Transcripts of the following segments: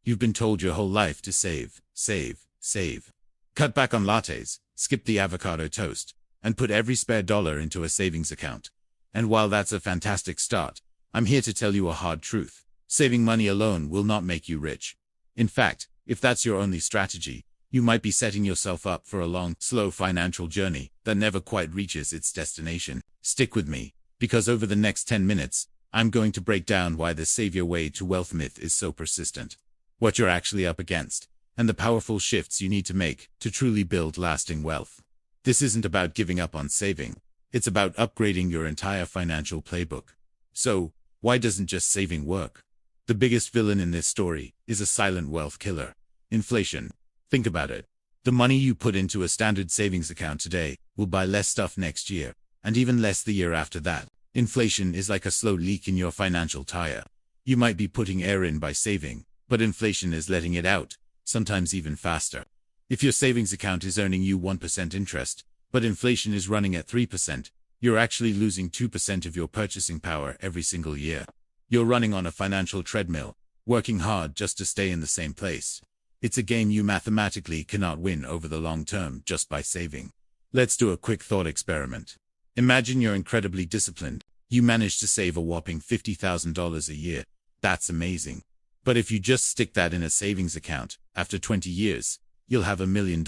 You've been told your whole life to save, save, save. Cut back on lattes, skip the avocado toast, and put every spare dollar into a savings account. And while that's a fantastic start, I'm here to tell you a hard truth. Saving money alone will not make you rich. In fact, if that's your only strategy, you might be setting yourself up for a long, slow financial journey that never quite reaches its destination. Stick with me, because over the next 10 minutes, I'm going to break down why the savior way to wealth myth is so persistent, what you're actually up against, and the powerful shifts you need to make to truly build lasting wealth. This isn't about giving up on saving. It's about upgrading your entire financial playbook. So, why doesn't just saving work? The biggest villain in this story is a silent wealth killer: inflation. Think about it. The money you put into a standard savings account today will buy less stuff next year, and even less the year after that. Inflation is like a slow leak in your financial tire. You might be putting air in by saving, but inflation is letting it out, sometimes even faster. If your savings account is earning you 1% interest, but inflation is running at 3%, you're actually losing 2% of your purchasing power every single year. You're running on a financial treadmill, working hard just to stay in the same place. It's a game you mathematically cannot win over the long term just by saving. Let's do a quick thought experiment. Imagine you're incredibly disciplined. You manage to save a whopping $50,000 a year. That's amazing. But if you just stick that in a savings account, after 20 years, you'll have $1 million.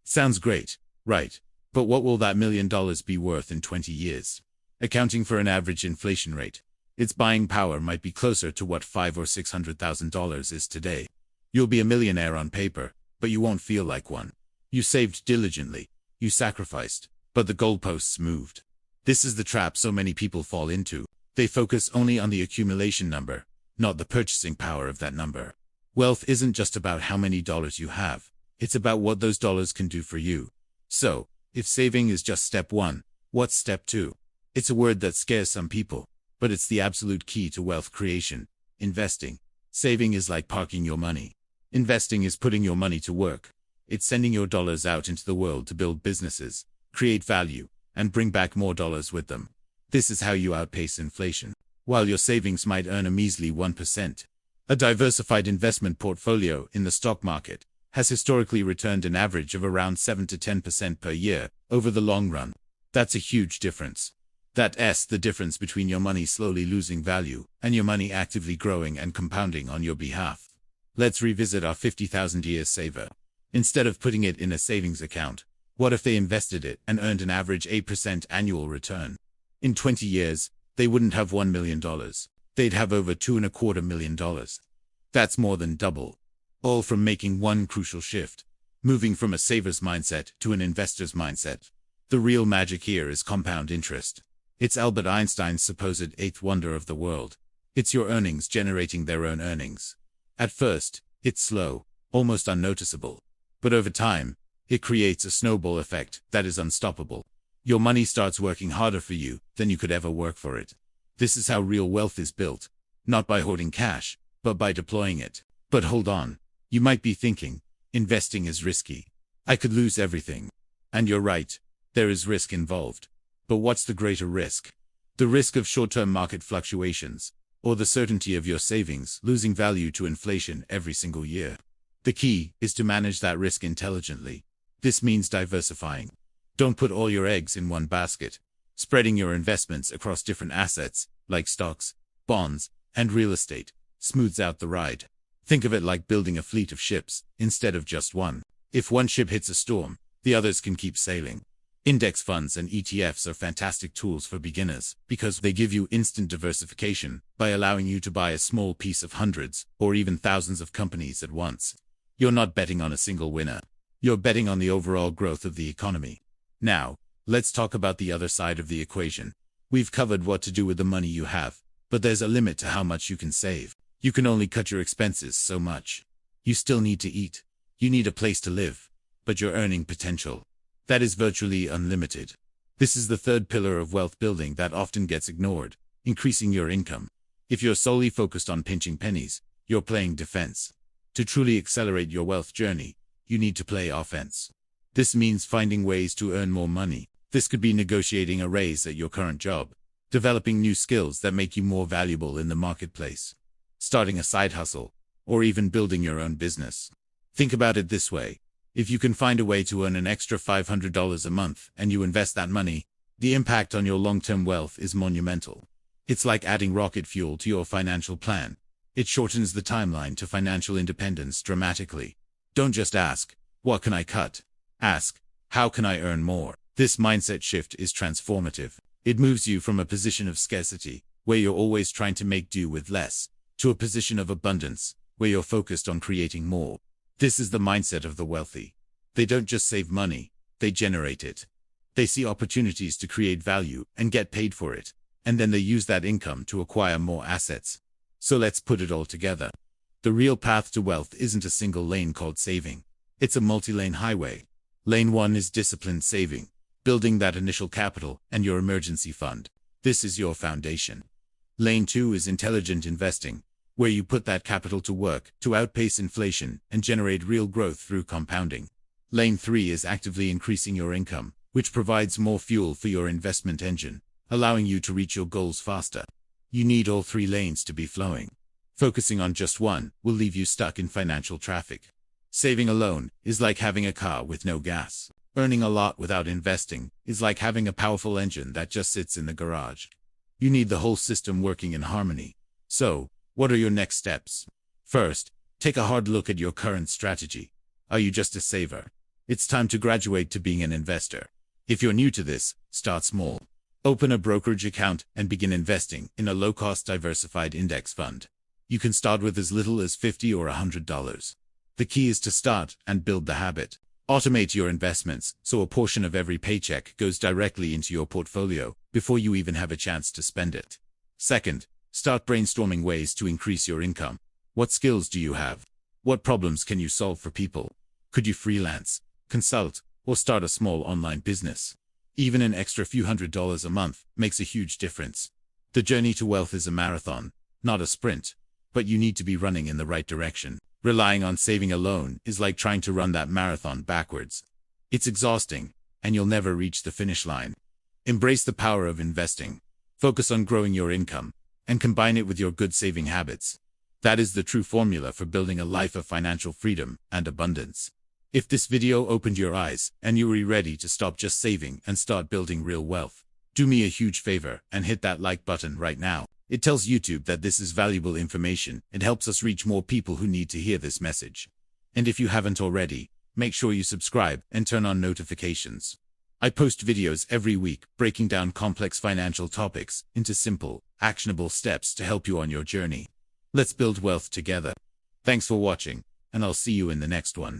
Sounds great, right? But what will that $1 million be worth in 20 years? Accounting for an average inflation rate, its buying power might be closer to what $500,000 or $600,000 is today. You'll be a millionaire on paper, but you won't feel like one. You saved diligently. You sacrificed, but the goalposts moved. This is the trap so many people fall into. They focus only on the accumulation number, not the purchasing power of that number. Wealth isn't just about how many dollars you have. It's about what those dollars can do for you. So, if saving is just step one, what's step two? It's a word that scares some people, but it's the absolute key to wealth creation: investing. Saving is like parking your money. Investing is putting your money to work. It's sending your dollars out into the world to build businesses, create value, and bring back more dollars with them. This is how you outpace inflation. While your savings might earn a measly 1%, a diversified investment portfolio in the stock market has historically returned an average of around 7 to 10% per year over the long run. That's a huge difference. That's the difference between your money slowly losing value and your money actively growing and compounding on your behalf. Let's revisit our 50,000-year saver. Instead of putting it in a savings account, what if they invested it and earned an average 8% annual return? In 20 years, they wouldn't have $1 million. They'd have over $2.25 million. That's more than double. All from making one crucial shift: moving from a saver's mindset to an investor's mindset. The real magic here is compound interest. It's Albert Einstein's supposed eighth wonder of the world. It's your earnings generating their own earnings. At first, it's slow, almost unnoticeable. But over time, it creates a snowball effect that is unstoppable. Your money starts working harder for you than you could ever work for it. This is how real wealth is built, not by hoarding cash, but by deploying it. But hold on. You might be thinking, investing is risky. I could lose everything. And you're right, there is risk involved. But what's the greater risk? The risk of short-term market fluctuations, or the certainty of your savings losing value to inflation every single year? The key is to manage that risk intelligently. This means diversifying. Don't put all your eggs in one basket. Spreading your investments across different assets, like stocks, bonds, and real estate, smooths out the ride. Think of it like building a fleet of ships, instead of just one. If one ship hits a storm, the others can keep sailing. Index funds and ETFs are fantastic tools for beginners because they give you instant diversification by allowing you to buy a small piece of hundreds or even thousands of companies at once. You're not betting on a single winner. You're betting on the overall growth of the economy. Now, let's talk about the other side of the equation. We've covered what to do with the money you have, but there's a limit to how much you can save. You can only cut your expenses so much. You still need to eat. You need a place to live. But your earning potential, that is virtually unlimited. This is the third pillar of wealth building that often gets ignored: increasing your income. If you're solely focused on pinching pennies, you're playing defense. To truly accelerate your wealth journey, you need to play offense. This means finding ways to earn more money. This could be negotiating a raise at your current job, developing new skills that make you more valuable in the marketplace, starting a side hustle, or even building your own business. Think about it this way. If you can find a way to earn an extra $500 a month and you invest that money, the impact on your long-term wealth is monumental. It's like adding rocket fuel to your financial plan. It shortens the timeline to financial independence dramatically. Don't just ask, what can I cut? Ask, how can I earn more? This mindset shift is transformative. It moves you from a position of scarcity, where you're always trying to make do with less, to a position of abundance, where you're focused on creating more. This is the mindset of the wealthy. They don't just save money, they generate it. They see opportunities to create value and get paid for it, and then they use that income to acquire more assets. So let's put it all together. The real path to wealth isn't a single lane called saving. It's a multi-lane highway. Lane 1 is disciplined saving, building that initial capital and your emergency fund. This is your foundation. Lane 2 is intelligent investing, where you put that capital to work to outpace inflation and generate real growth through compounding. Lane 3 is actively increasing your income, which provides more fuel for your investment engine, allowing you to reach your goals faster. You need all three lanes to be flowing. Focusing on just one will leave you stuck in financial traffic. Saving alone is like having a car with no gas. Earning a lot without investing is like having a powerful engine that just sits in the garage. You need the whole system working in harmony. So, what are your next steps? First, take a hard look at your current strategy. Are you just a saver? It's time to graduate to being an investor. If you're new to this, start small. Open a brokerage account and begin investing in a low-cost diversified index fund. You can start with as little as $50 or $100. The key is to start and build the habit. Automate your investments so a portion of every paycheck goes directly into your portfolio before you even have a chance to spend it. Second, start brainstorming ways to increase your income. What skills do you have? What problems can you solve for people? Could you freelance, consult, or start a small online business? Even an extra few $100s a month makes a huge difference. The journey to wealth is a marathon, not a sprint, but you need to be running in the right direction. Relying on saving alone is like trying to run that marathon backwards. It's exhausting, and you'll never reach the finish line. Embrace the power of investing. Focus on growing your income, and combine it with your good saving habits. That is the true formula for building a life of financial freedom and abundance. If this video opened your eyes and you were ready to stop just saving and start building real wealth, do me a huge favor and hit that like button right now. It tells YouTube that this is valuable information and helps us reach more people who need to hear this message. And if you haven't already, make sure you subscribe and turn on notifications. I post videos every week breaking down complex financial topics into simple, actionable steps to help you on your journey. Let's build wealth together. Thanks for watching, and I'll see you in the next one.